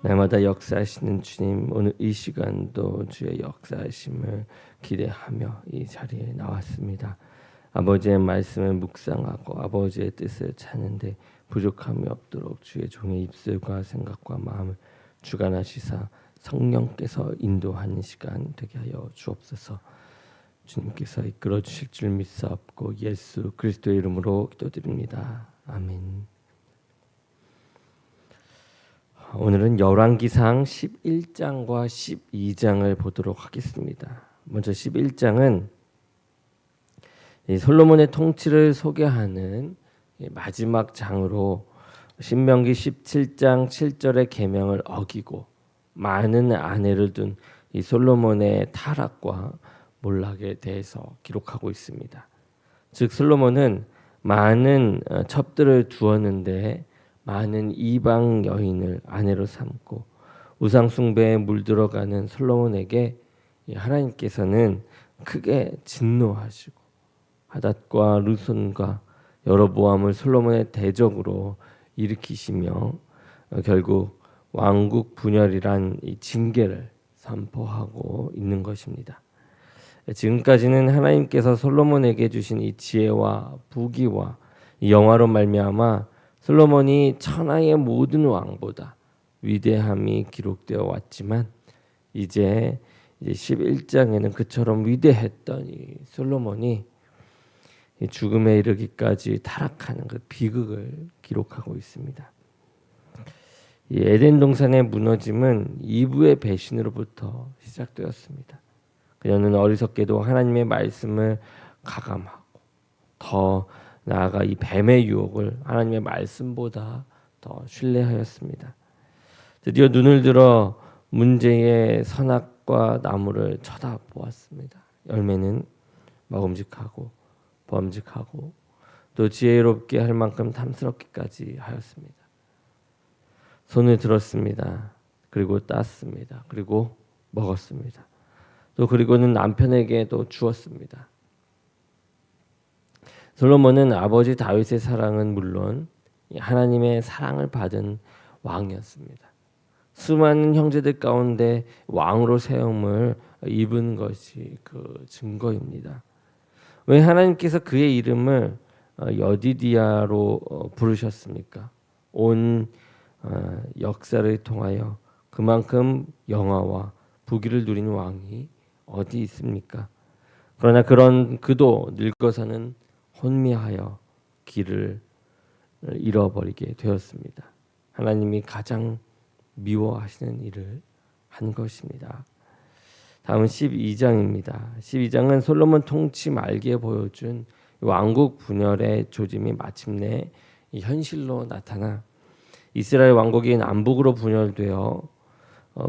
날마다 역사하시는 주님, 오늘 이 시간도 주의 역사하심을 기대하며 이 자리에 나왔습니다. 아버지의 말씀을 묵상하고 아버지의 뜻을 찾는데 부족함이 없도록 주의 종의 입술과 생각과 마음을 주관하시사 성령께서 인도하는 시간 되게 하여 주옵소서. 주님께서 이끌어 주실 줄 믿사옵고 예수 그리스도의 이름으로 기도드립니다. 아멘. 오늘은 열왕기상 11장과 12장을 보도록 하겠습니다. 먼저 11장은 솔로몬의 통치를 소개하는 마지막 장으로 신명기 17장 7절의 계명을 어기고 많은 아내를 둔 이 솔로몬의 타락과 몰락에 대해서 기록하고 있습니다. 즉 솔로몬은 많은 첩들을 두었는데 많은 이방 여인을 아내로 삼고 우상 숭배에 물들어가는 솔로몬에게 하나님께서는 크게 진노하시고 하닷과 르손과 여로보암을 솔로몬의 대적으로 일으키시며 결국 왕국 분열이란 이 징계를 선포하고 있는 것입니다. 지금까지는 하나님께서 솔로몬에게 주신 이 지혜와 부귀와 이 영화로 말미암아 솔로몬이 천하의 모든 왕보다 위대함이 기록되어 왔지만 이제 11장에는 그처럼 위대했던 이 솔로몬이 죽음에 이르기까지 타락하는 그 비극을 기록하고 있습니다. 이 에덴 동산의 무너짐은 이브의 배신으로부터 시작되었습니다. 그녀는 어리석게도 하나님의 말씀을 가감하고 더 나아가 이 뱀의 유혹을 하나님의 말씀보다 더 신뢰하였습니다. 드디어 눈을 들어 문제의 선악과 나무를 쳐다보았습니다. 열매는 먹음직하고 범직하고 또 지혜롭게 할 만큼 탐스럽기까지 하였습니다. 손을 들었습니다. 그리고 땄습니다. 그리고 먹었습니다. 또 그리고는 남편에게도 주었습니다. 솔로몬은 아버지 다윗의 사랑은 물론 하나님의 사랑을 받은 왕이었습니다. 수많은 형제들 가운데 왕으로 세움을 입은 것이 그 증거입니다. 왜 하나님께서 그의 이름을 여디디아로 부르셨습니까? 온 역사를 통하여 그만큼 영화와 부귀를 누린 왕이 어디 있습니까? 그러나 그런 그도 늙어서는 혼미하여 길을 잃어버리게 되었습니다. 하나님이 가장 미워하시는 일을 한 것입니다. 다음은 12장입니다. 12장은 솔로몬 통치 말기에 보여준 왕국 분열의 조짐이 마침내 현실로 나타나 이스라엘 왕국이 남북으로 분열되어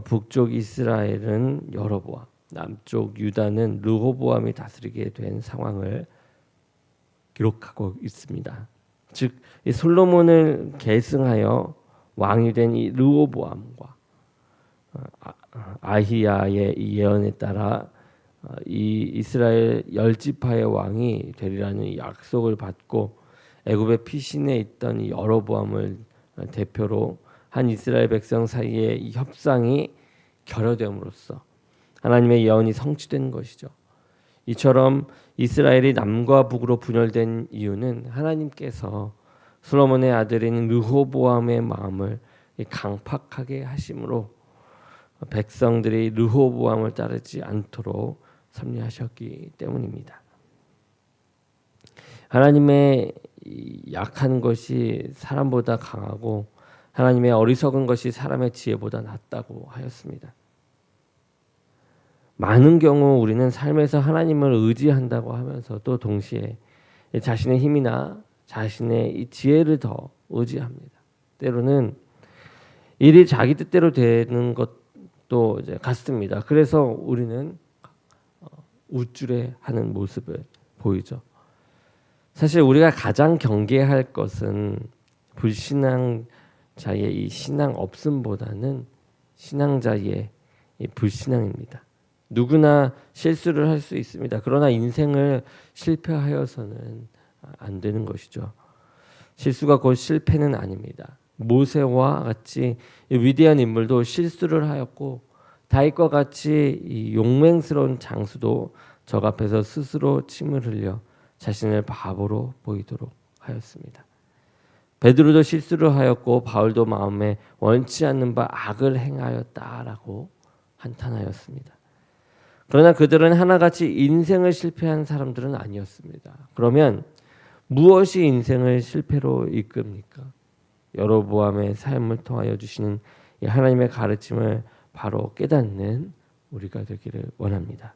북쪽 이스라엘은 여로보암, 남쪽 유다는 르호보암이 다스리게 된 상황을 기록하고 있습니다. 즉 이 솔로몬을 계승하여 왕이 된 이 르호보암과 아히야의 예언에 따라 이 이스라엘 10지파의 왕이 되리라는 약속을 받고 애굽의 피신에 있던 이 여로보암을 대표로 한 이스라엘 백성 사이의 이 협상이 결여됨으로써 하나님의 예언이 성취된 것이죠. 이처럼 이스라엘이 남과 북으로 분열된 이유는 하나님께서 솔로몬의 아들인 르호보암의 마음을 강팍하게 하심으로 백성들이 르호보암을 따르지 않도록 섭리하셨기 때문입니다. 하나님의 약한 것이 사람보다 강하고 하나님의 어리석은 것이 사람의 지혜보다 낫다고 하였습니다. 많은 경우 우리는 삶에서 하나님을 의지한다고 하면서도 동시에 자신의 힘이나 자신의 이 지혜를 더 의지합니다. 때로는 일이 자기 뜻대로 되는 것도 이제 같습니다. 그래서 우리는 우쭐해하는 모습을 보이죠. 사실 우리가 가장 경계할 것은 불신앙자의 이 신앙 없음보다는 신앙자의 이 불신앙입니다. 누구나 실수를 할 수 있습니다. 그러나 인생을 실패하여서는 안 되는 것이죠. 실수가 곧 실패는 아닙니다. 모세와 같이 위대한 인물도 실수를 하였고 다윗과 같이 이 용맹스러운 장수도 적 앞에서 스스로 침을 흘려 자신을 바보로 보이도록 하였습니다. 베드로도 실수를 하였고 바울도 마음에 원치 않는 바 악을 행하였다라고 한탄하였습니다. 그러나 그들은 하나같이 인생을 실패한 사람들은 아니었습니다. 그러면 무엇이 인생을 실패로 이끕니까? 여로보암의 삶을 통하여 주시는 이 하나님의 가르침을 바로 깨닫는 우리가 되기를 원합니다.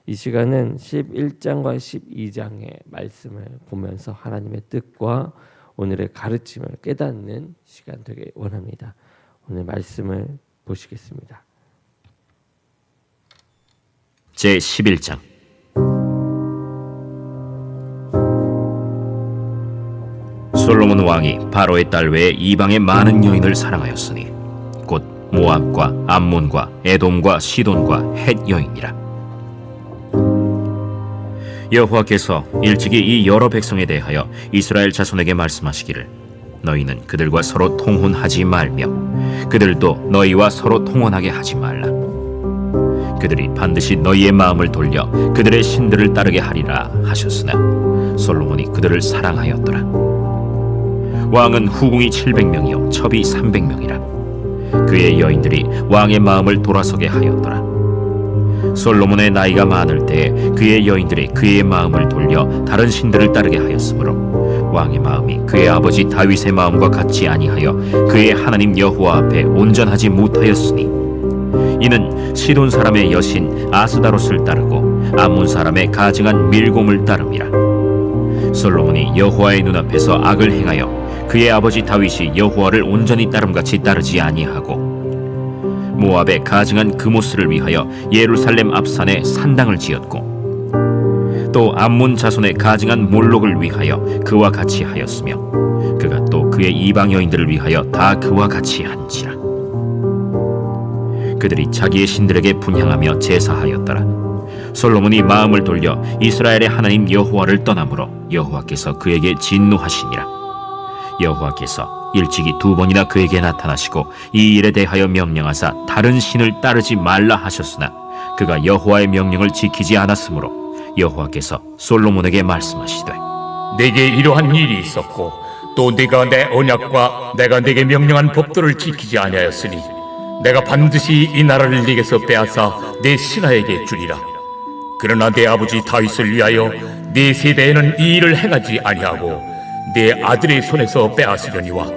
이 시간은 11장과 12장의 말씀을 보면서 하나님의 뜻과 오늘의 가르침을 깨닫는 시간 되길 원합니다. 오늘 말씀을 보시겠습니다. 제11장 솔로몬 왕이 바로의 딸 외에 이방의 많은 여인을 사랑하였으니 곧 모압과 암몬과 에돔과 시돈과 헷 여인이라. 여호와께서 일찍이 이 여러 백성에 대하여 이스라엘 자손에게 말씀하시기를 너희는 그들과 서로 통혼하지 말며 그들도 너희와 서로 통혼하게 하지 말라. 그들이 반드시 너희의 마음을 돌려 그들의 신들을 따르게 하리라 하셨으나 솔로몬이 그들을 사랑하였더라. 왕은 후궁이 700명이요 첩이 300명이라. 그의 여인들이 왕의 마음을 돌아서게 하였더라. 솔로몬의 나이가 많을 때에 그의 여인들이 그의 마음을 돌려 다른 신들을 따르게 하였으므로 왕의 마음이 그의 아버지 다윗의 마음과 같지 아니하여 그의 하나님 여호와 앞에 온전하지 못하였으니 이는 시돈 사람의 여신 아스다롯을 따르고 암몬 사람의 가증한 밀곰을 따름이라. 솔로몬이 여호와의 눈앞에서 악을 행하여 그의 아버지 다윗이 여호와를 온전히 따름같이 따르지 아니하고 모압의 가증한 그모스를 위하여 예루살렘 앞산에 산당을 지었고 또 암몬 자손의 가증한 몰록을 위하여 그와 같이 하였으며 그가 또 그의 이방 여인들을 위하여 다 그와 같이 한지라. 그들이 자기의 신들에게 분향하며 제사하였더라. 솔로몬이 마음을 돌려 이스라엘의 하나님 여호와를 떠나므로 여호와께서 그에게 진노하시니라. 여호와께서 일찍이 2번이나 그에게 나타나시고 이 일에 대하여 명령하사 다른 신을 따르지 말라 하셨으나 그가 여호와의 명령을 지키지 않았으므로 여호와께서 솔로몬에게 말씀하시되 내게 이러한 일이 있었고 또 네가 내 언약과 내가 네게 명령한 법도를 지키지 아니하였으니 내가 반드시 이 나라를 네게서 빼앗아 내 신하에게 주리라. 그러나 내 아버지 다윗을 위하여 네 세대에는 이 일을 행하지 아니하고 내 아들의 손에서 빼앗으려니와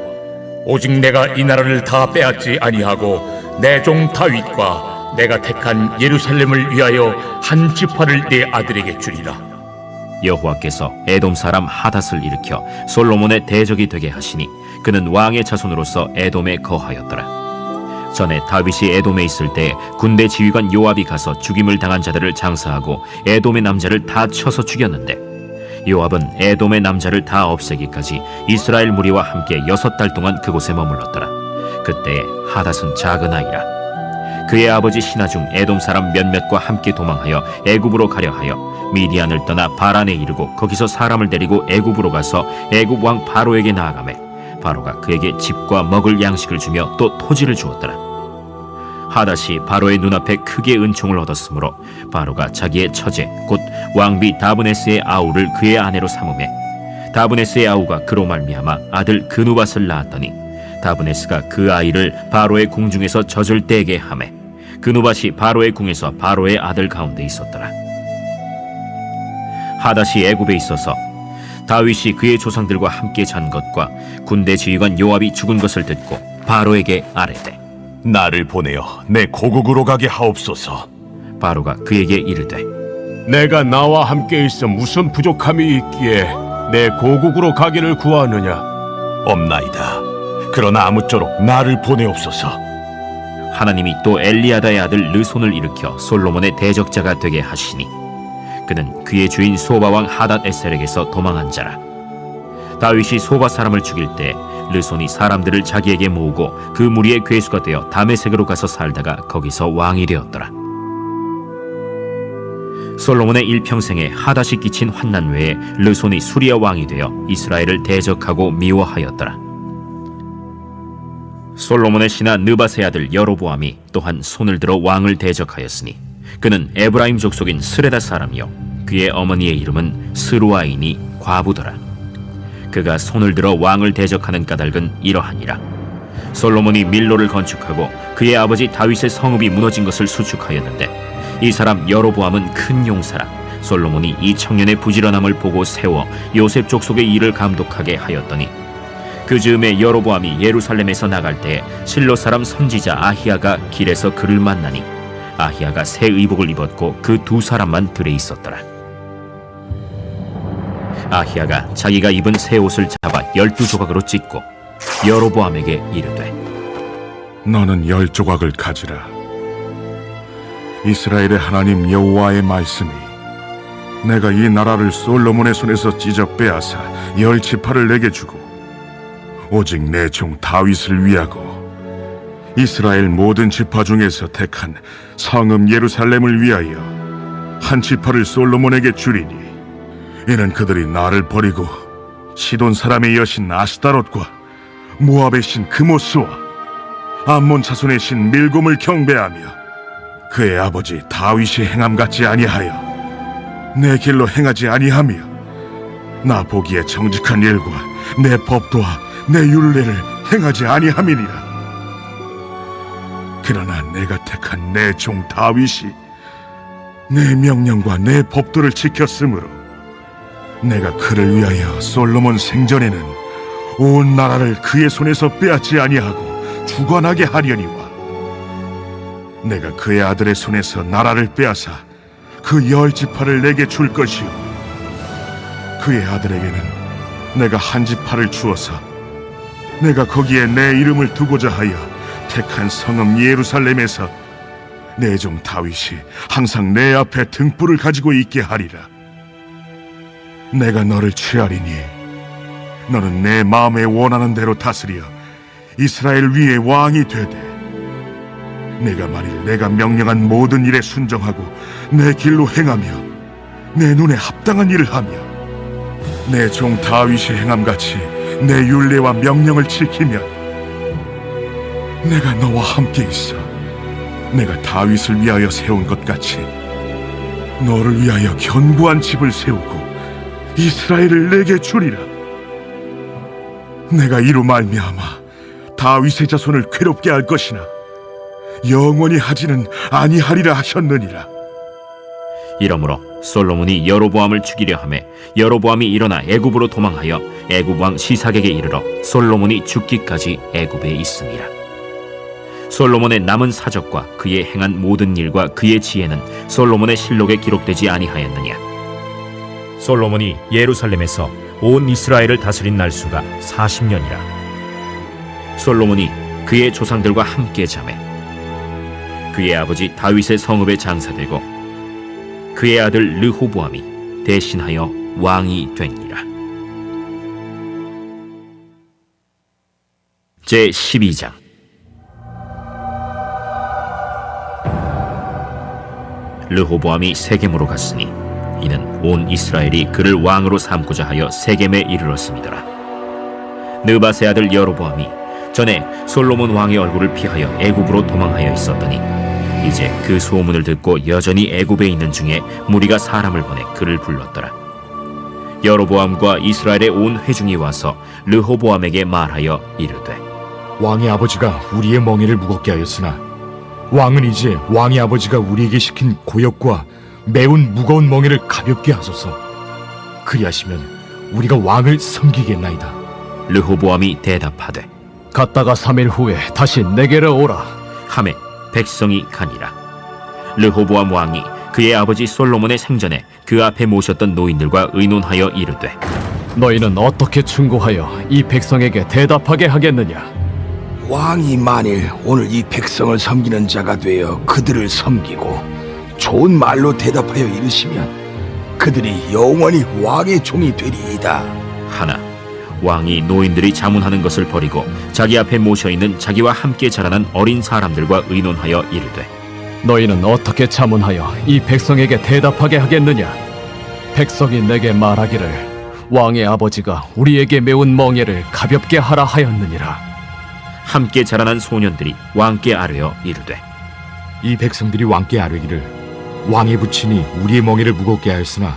오직 내가 이 나라를 다 빼앗지 아니하고 내 종 다윗과 내가 택한 예루살렘을 위하여 한 지파를 내 아들에게 주리라. 여호와께서 에돔 사람 하닷을 일으켜 솔로몬의 대적이 되게 하시니 그는 왕의 자손으로서 에돔에 거하였더라. 전에 다윗이 에돔에 있을 때 군대 지휘관 요압이 가서 죽임을 당한 자들을 장사하고 에돔의 남자를 다 쳐서 죽였는데 요압은 에돔의 남자를 다 없애기까지 이스라엘 무리와 함께 6달 동안 그곳에 머물렀더라. 그때에 하닷은 작은 아이라. 그의 아버지 신하 중 에돔 사람 몇몇과 함께 도망하여 애굽으로 가려 하여 미디안을 떠나 바란에 이르고 거기서 사람을 데리고 애굽으로 가서 애굽 왕 바로에게 나아가매 바로가 그에게 집과 먹을 양식을 주며 또 토지를 주었더라. 하닷이 바로의 눈앞에 크게 은총을 얻었으므로 바로가 자기의 처제 곧 왕비 다브네스의 아우를 그의 아내로 삼으매 다브네스의 아우가 그로 말미암아 아들 그누밧을 낳았더니 다브네스가 그 아이를 바로의 궁중에서 젖을 떼게 하매 그누밧이 바로의 궁에서 바로의 아들 가운데 있었더라. 하닷이 애굽에 있어서 다윗이 그의 조상들과 함께 잔 것과 군대 지휘관 요압이 죽은 것을 듣고 바로에게 아뢰되 나를 보내어 내 고국으로 가게 하옵소서. 바로가 그에게 이르되 내가 나와 함께 있어 무슨 부족함이 있기에 내 고국으로 가기를 구하느냐? 없나이다. 그러나 아무쪼록 나를 보내옵소서. 하나님이 또 엘리야다의 아들 르손을 일으켜 솔로몬의 대적자가 되게 하시니 그는 그의 주인 소바왕 하닷 에셀에게서 도망한 자라. 다윗이 소바 사람을 죽일 때 르손이 사람들을 자기에게 모으고 그 무리의 괴수가 되어 다메섹으로 가서 살다가 거기서 왕이 되었더라. 솔로몬의 일평생에 하닷이 끼친 환난 외에 르손이 수리아 왕이 되어 이스라엘을 대적하고 미워하였더라. 솔로몬의 신하 느바세 아들 여로보암이 또한 손을 들어 왕을 대적하였으니 그는 에브라임 족속인 스레다 사람이요 그의 어머니의 이름은 스루아이니 과부더라. 그가 손을 들어 왕을 대적하는 까닭은 이러하니라. 솔로몬이 밀로를 건축하고 그의 아버지 다윗의 성읍이 무너진 것을 수축하였는데 이 사람 여로보암은 큰 용사라. 솔로몬이 이 청년의 부지런함을 보고 세워 요셉 족속의 일을 감독하게 하였더니 그 즈음에 여로보암이 예루살렘에서 나갈 때 실로 사람 선지자 아히야가 길에서 그를 만나니 아히야가 새 의복을 입었고 그 두 사람만 들에 있었더라. 아히야가 자기가 입은 새 옷을 잡아 12조각으로 찢고 여로보암에게 이르되 너는 10조각을 가지라. 이스라엘의 하나님 여호와의 말씀이 내가 이 나라를 솔로몬의 손에서 찢어 빼앗아 10지파를 내게 주고 오직 내 종 다윗을 위하고 이스라엘 모든 지파 중에서 택한 성읍 예루살렘을 위하여 한 지파를 솔로몬에게 주리니 이는 그들이 나를 버리고 시돈 사람의 여신 아스타롯과 모압의 신 그모스와 암몬 자손의 신 밀곰을 경배하며 그의 아버지 다윗이 행함 같지 아니하여 내 길로 행하지 아니하며 나 보기에 정직한 일과 내 법도와 내 율례를 행하지 아니함이니라. 그러나 내가 택한 내 종 다윗이 내 명령과 내 법도를 지켰으므로 내가 그를 위하여 솔로몬 생전에는 온 나라를 그의 손에서 빼앗지 아니하고 주관하게 하려니와 내가 그의 아들의 손에서 나라를 빼앗아 그 10지파를 내게 줄 것이요 그의 아들에게는 내가 한 지파를 주어서 내가 거기에 내 이름을 두고자 하여 택한 성읍 예루살렘에서 내 종 다윗이 항상 내 앞에 등불을 가지고 있게 하리라. 내가 너를 취하리니 너는 내 마음에 원하는 대로 다스려 이스라엘 위에 왕이 되되 내가 만일 내가 명령한 모든 일에 순종하고 내 길로 행하며 내 눈에 합당한 일을 하며 내 종 다윗이 행함같이 내 율례와 명령을 지키면 내가 너와 함께 있어 내가 다윗을 위하여 세운 것 같이 너를 위하여 견고한 집을 세우고 이스라엘을 내게 주리라. 내가 이로 말미암아 다윗의 자손을 괴롭게 할 것이나 영원히 하지는 아니하리라 하셨느니라. 이러므로 솔로몬이 여로보암을 죽이려 하매 여로보암이 일어나 애굽으로 도망하여 애굽 왕 시삭에게 이르러 솔로몬이 죽기까지 애굽에 있음이라. 솔로몬의 남은 사적과 그의 행한 모든 일과 그의 지혜는 솔로몬의 실록에 기록되지 아니하였느냐. 솔로몬이 예루살렘에서 온 이스라엘을 다스린 날수가 40년이라. 솔로몬이 그의 조상들과 함께 자매 그의 아버지 다윗의 성읍에 장사되고 그의 아들 르호보암이 대신하여 왕이 되니라. 제12장. 르호보암이 세겜으로 갔으니 이는 온 이스라엘이 그를 왕으로 삼고자 하여 세겜에 이르렀음이더라. 느바세 아들 여로보암이 전에 솔로몬 왕의 얼굴을 피하여 애굽으로 도망하여 있었더니 이제 그 소문을 듣고 여전히 애굽에 있는 중에 무리가 사람을 보내 그를 불렀더라. 여로보암과 이스라엘의 온 회중이 와서 르호보암에게 말하여 이르되 왕의 아버지가 우리의 멍에를 무겁게 하였으나 왕은 이제 왕의 아버지가 우리에게 시킨 고역과 매운 무거운 멍에를 가볍게 하소서. 그리하시면 우리가 왕을 섬기겠나이다. 르호보암이 대답하되 갔다가 3일 후에 다시 내게로 오라. 하매 백성이 가니라. 르호보암 왕이 그의 아버지 솔로몬의 생전에 그 앞에 모셨던 노인들과 의논하여 이르되 너희는 어떻게 충고하여 이 백성에게 대답하게 하겠느냐? 왕이 만일 오늘 이 백성을 섬기는 자가 되어 그들을 섬기고 좋은 말로 대답하여 이르시면 그들이 영원히 왕의 종이 되리이다. 하나 왕이 노인들이 자문하는 것을 버리고 자기 앞에 모셔있는 자기와 함께 자라난 어린 사람들과 의논하여 이르되 너희는 어떻게 자문하여 이 백성에게 대답하게 하겠느냐? 백성이 내게 말하기를 왕의 아버지가 우리에게 매운 멍에를 가볍게 하라 하였느니라. 함께 자라난 소년들이 왕께 아뢰어 이르되 이 백성들이 왕께 아뢰기를 왕의 부친이 우리의 멍에를 무겁게 하였으나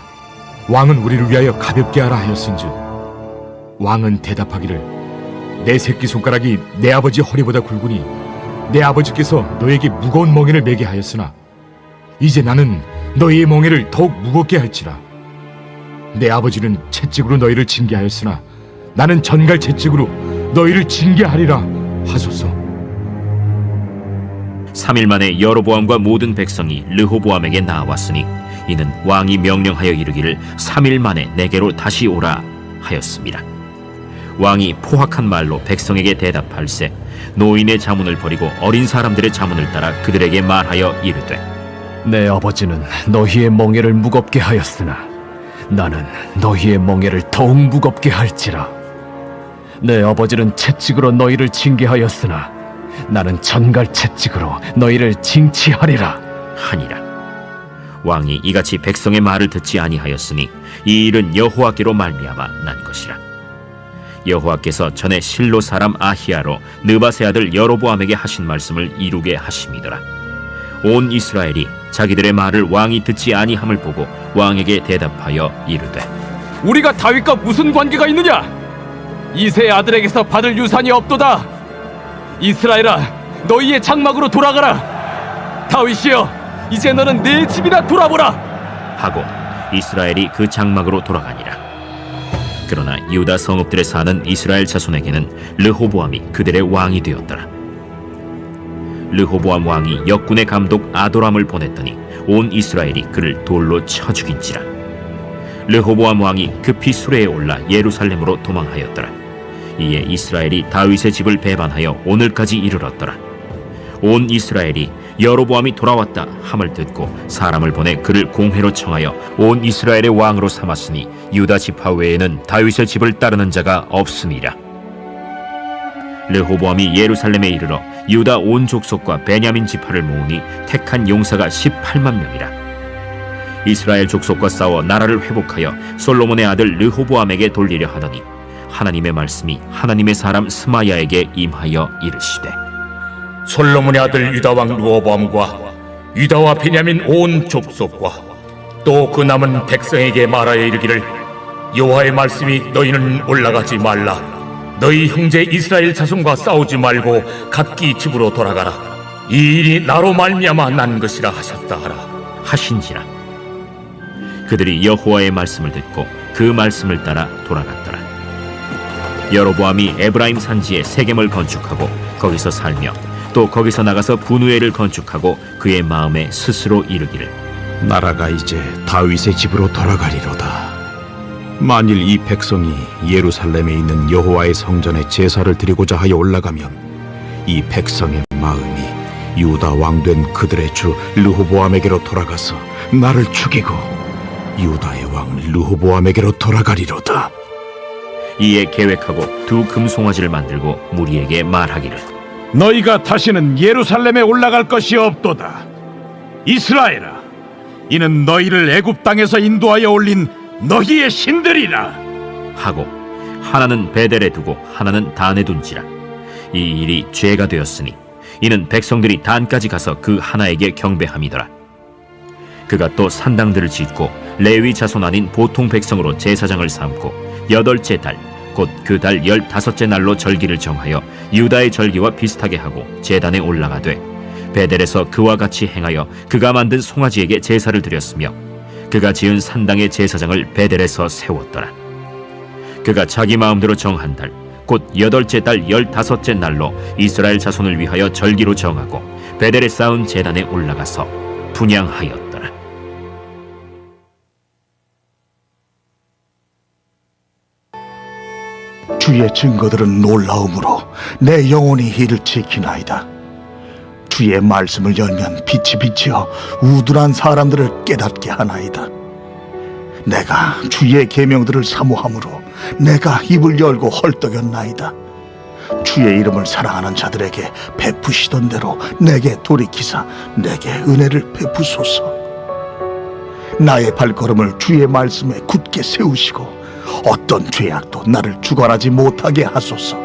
왕은 우리를 위하여 가볍게 하라 하였은즉 왕은 대답하기를 내 새끼손가락이 내 아버지 허리보다 굵으니 내 아버지께서 너에게 무거운 멍에를 매게 하였으나 이제 나는 너희의 멍에를 더욱 무겁게 할지라. 내 아버지는 채찍으로 너희를 징계하였으나 나는 전갈 채찍으로 너희를 징계하리라 하소서. 3일 만에 여로보암과 모든 백성이 르호보암에게 나왔으니 이는 왕이 명령하여 이르기를 3일 만에 내게로 다시 오라 하였습니다. 왕이 포악한 말로 백성에게 대답할세 노인의 자문을 버리고 어린 사람들의 자문을 따라 그들에게 말하여 이르되 내 아버지는 너희의 멍에를 무겁게 하였으나 나는 너희의 멍에를 더욱 무겁게 할지라. 내 아버지는 채찍으로 너희를 징계하였으나 나는 전갈 채찍으로 너희를 징치하리라 하니라. 왕이 이같이 백성의 말을 듣지 아니하였으니 이 일은 여호와께로 말미암아 난 것이라. 여호와께서 전에 실로 사람 아히야로 느바세 아들 여로보암에게 하신 말씀을 이루게 하심이더라. 온 이스라엘이 자기들의 말을 왕이 듣지 아니함을 보고 왕에게 대답하여 이르되 우리가 다윗과 무슨 관계가 있느냐? 이새의 아들에게서 받을 유산이 없도다. 이스라엘아, 너희의 장막으로 돌아가라. 다윗이여, 이제 너는 내 집이나 돌아보라 하고 이스라엘이 그 장막으로 돌아가니라. 그러나 유다 성읍들에 사는 이스라엘 자손에게는 르호보암이 그들의 왕이 되었더라. 르호보암 왕이 역군의 감독 아도람을 보냈더니 온 이스라엘이 그를 돌로 쳐 죽인지라. 르호보암 왕이 급히 수레에 올라 예루살렘으로 도망하였더라. 이에 이스라엘이 다윗의 집을 배반하여 오늘까지 이르렀더라. 온 이스라엘이 여로보암이 돌아왔다 함을 듣고 사람을 보내 그를 공회로 청하여 온 이스라엘의 왕으로 삼았으니 유다 지파 외에는 다윗의 집을 따르는 자가 없음이라. 르호보암이 예루살렘에 이르러 유다 온 족속과 베냐민 지파를 모으니 택한 용사가 18만 명이라. 이스라엘 족속과 싸워 나라를 회복하여 솔로몬의 아들 르호보암에게 돌리려 하더니 하나님의 말씀이 하나님의 사람 스마야에게 임하여 이르시되 솔로몬의 아들 유다 왕 르호보암과 유다와 베냐민 온 족속과 또 그 남은 백성에게 말하여 이르기를 여호와의 말씀이 너희는 올라가지 말라. 너희 형제 이스라엘 자손과 싸우지 말고 각기 집으로 돌아가라. 이 일이 나로 말미암아 난 것이라 하셨다 하라 하신지라. 그들이 여호와의 말씀을 듣고 그 말씀을 따라 돌아갔더라. 여로보암이 에브라임 산지에 세겜을 건축하고 거기서 살며 또 거기서 나가서 분우엘을 건축하고 그의 마음에 스스로 이르기를 나라가 이제 다윗의 집으로 돌아가리로다. 만일 이 백성이 예루살렘에 있는 여호와의 성전에 제사를 드리고자 하여 올라가면 이 백성의 마음이 유다 왕된 그들의 주 르호보암에게로 돌아가서 나를 죽이고 유다의 왕 르호보암에게로 돌아가리로다. 이에 계획하고 두 금송아지를 만들고 무리에게 말하기를 너희가 다시는 예루살렘에 올라갈 것이 없도다. 이스라엘아, 이는 너희를 애굽 땅에서 인도하여 올린 너희의 신들이라 하고 하나는 베델에 두고 하나는 단에 둔지라. 이 일이 죄가 되었으니 이는 백성들이 단까지 가서 그 하나에게 경배함이더라. 그가 또 산당들을 짓고 레위 자손 아닌 보통 백성으로 제사장을 삼고 8째 달 곧 그 달 15째 날로 절기를 정하여 유다의 절기와 비슷하게 하고 제단에 올라가되 베델에서 그와 같이 행하여 그가 만든 송아지에게 제사를 드렸으며 그가 지은 산당의 제사장을 베델에서 세웠더라. 그가 자기 마음대로 정한 달 곧 8째 달 15째 날로 이스라엘 자손을 위하여 절기로 정하고 베델에 쌓은 제단에 올라가서 분향하였더라. 주의 증거들은 놀라움으로 내 영혼이 이를 지키나이다. 주의 말씀을 열면 빛이 비치어 우둔한 사람들을 깨닫게 하나이다. 내가 주의 계명들을 사모함으로 내가 입을 열고 헐떡였나이다. 주의 이름을 사랑하는 자들에게 베푸시던 대로 내게 돌이키사 내게 은혜를 베푸소서. 나의 발걸음을 주의 말씀에 굳게 세우시고 어떤 죄악도 나를 주관하지 못하게 하소서.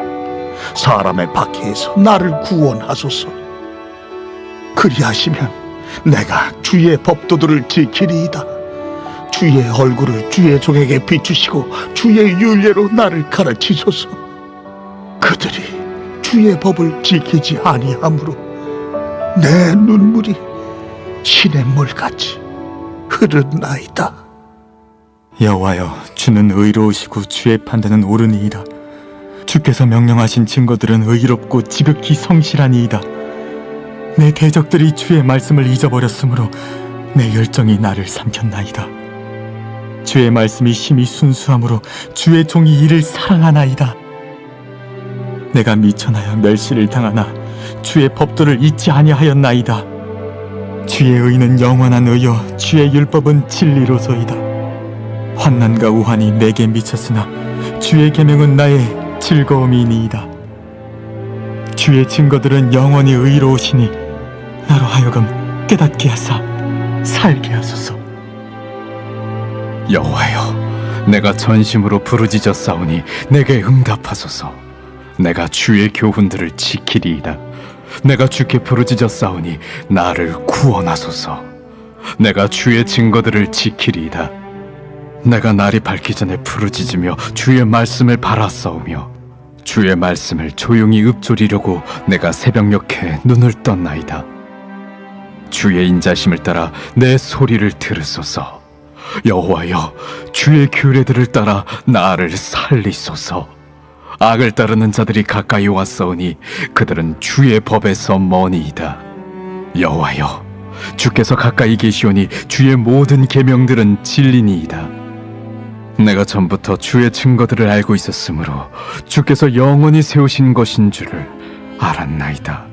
사람의 박해에서 나를 구원하소서. 그리하시면 내가 주의 법도들을 지키리이다. 주의 얼굴을 주의 종에게 비추시고 주의 윤례로 나를 가르치소서. 그들이 주의 법을 지키지 아니하므로 내 눈물이 시냇물같이 흐르나이다. 여호와여, 주는 의로우시고 주의 판단은 옳으니이다. 주께서 명령하신 증거들은 의롭고 지극히 성실하니이다. 내 대적들이 주의 말씀을 잊어버렸으므로 내 열정이 나를 삼켰나이다. 주의 말씀이 심히 순수하므로 주의 종이 이를 사랑하나이다. 내가 미천하여 멸시를 당하나 주의 법도를 잊지 아니하였나이다. 주의 의는 영원한 의요 주의 율법은 진리로소이다. 환난과 우환이 내게 미쳤으나 주의 계명은 나의 즐거움이니이다. 주의 증거들은 영원히 의로우시니 나로 하여금 깨닫게 하사 살게 하소서. 여호와여, 내가 전심으로 부르짖어 싸우니 내게 응답하소서. 내가 주의 교훈들을 지키리이다. 내가 주께 부르짖어 싸우니 나를 구원하소서. 내가 주의 증거들을 지키리이다. 내가 날이 밝기 전에 부르짖으며 주의 말씀을 바라싸우며 주의 말씀을 조용히 읊조리려고 내가 새벽녘에 눈을 떴나이다. 주의 인자심을 따라 내 소리를 들으소서. 여호와여, 주의 규례들을 따라 나를 살리소서. 악을 따르는 자들이 가까이 왔사오니 그들은 주의 법에서 머니이다. 여호와여, 주께서 가까이 계시오니 주의 모든 계명들은 진리니이다. 내가 전부터 주의 증거들을 알고 있었으므로 주께서 영원히 세우신 것인 줄을 알았나이다.